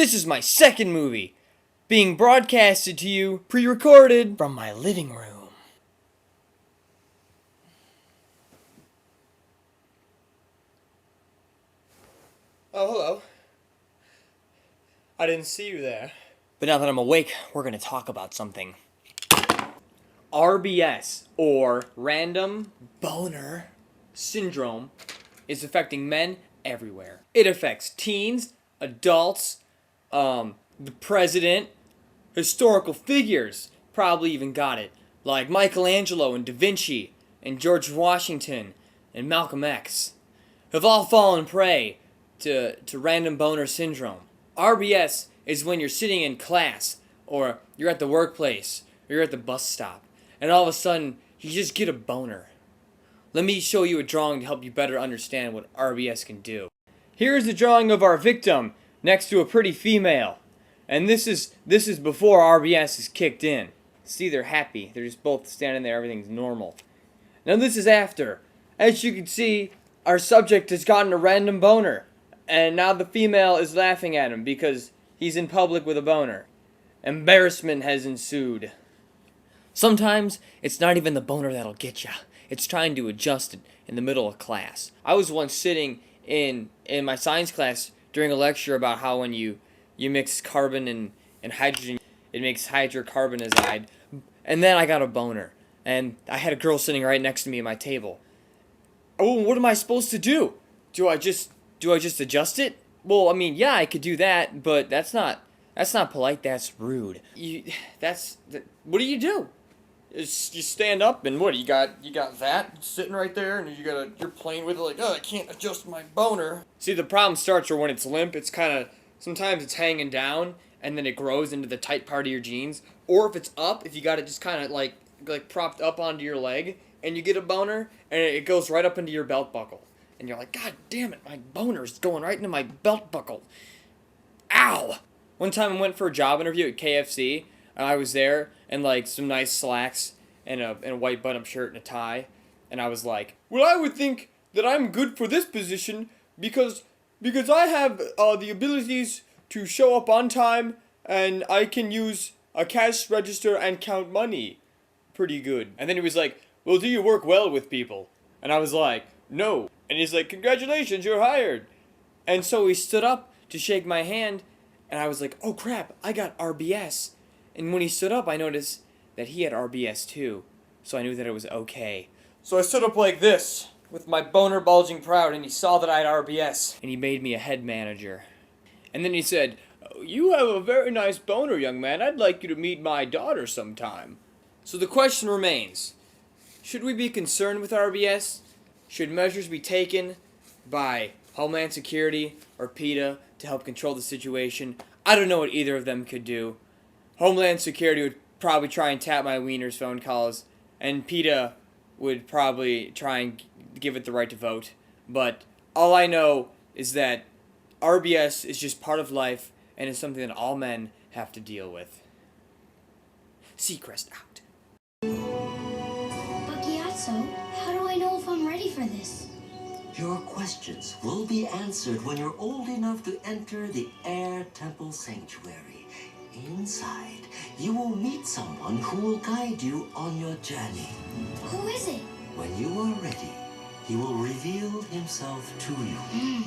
This is my second movie, being broadcasted to you, pre-recorded, from my living room. Oh, hello. I didn't see you there. But now that I'm awake, we're gonna talk about something. RBS, or Random Boner Syndrome, is affecting men everywhere. It affects teens, adults, the president, historical figures probably even got it, like Michelangelo and Da Vinci and George Washington and Malcolm X, have all fallen prey to random boner syndrome. RBS is when you're sitting in class, or you're at the workplace, or you're at the bus stop, and all of a sudden you just get a boner. Let me show you a drawing to help you better understand what RBS can do. Here is a drawing of our victim next to a pretty female. And this is before RBS is kicked in. See, they're happy. They're just both standing there. Everything's normal. Now this is after. As you can see, our subject has gotten a random boner. And now the female is laughing at him because he's in public with a boner. Embarrassment has ensued. Sometimes it's not even the boner that'll get ya. It's trying to adjust it in the middle of class. I was once sitting in my science class during a lecture about how when you mix carbon and hydrogen, it makes hydrocarbonazide. And then I got a boner. And I had a girl sitting right next to me at my table. Oh, what am I supposed to do? Do I just adjust it? Well, I mean, yeah, I could do that, but that's not polite, that's rude. What do you do? You stand up and what? You got that sitting right there, and you're playing with it like, oh, I can't adjust my boner. See, the problem starts when it's limp. It's kind of, sometimes it's hanging down, and then it grows into the tight part of your jeans. Or if it's up, if you got it just kind of like propped up onto your leg, and you get a boner, and it goes right up into your belt buckle, and you're like, God damn it, my boner's going right into my belt buckle. Ow! One time I went for a job interview at KFC. I was there in like some nice slacks and a white button-up shirt and a tie, and I was like, well, I would think that I'm good for this position because I have the abilities to show up on time, and I can use a cash register and count money pretty good. And then he was like, well, do you work well with people? And I was like, no. And he's like, congratulations, you're hired. And so he stood up to shake my hand, and I was like, oh crap, I got RBS. And when he stood up, I noticed that he had RBS too, so I knew that it was okay. So I stood up like this, with my boner bulging proud, and he saw that I had RBS, and he made me a head manager. And then he said, oh, you have a very nice boner, young man. I'd like you to meet my daughter sometime. So the question remains, should we be concerned with RBS? Should measures be taken by Homeland Security or PETA to help control the situation? I don't know what either of them could do. Homeland Security would probably try and tap my wiener's phone calls, and PETA would probably try and give it the right to vote. But all I know is that RBS is just part of life, and it's something that all men have to deal with. Seacrest out. But Gyatso, how do I know if I'm ready for this? Your questions will be answered when you're old enough to enter the Air Temple Sanctuary. Inside, you will meet someone who will guide you on your journey. Who is it? When you are ready, he will reveal himself to you.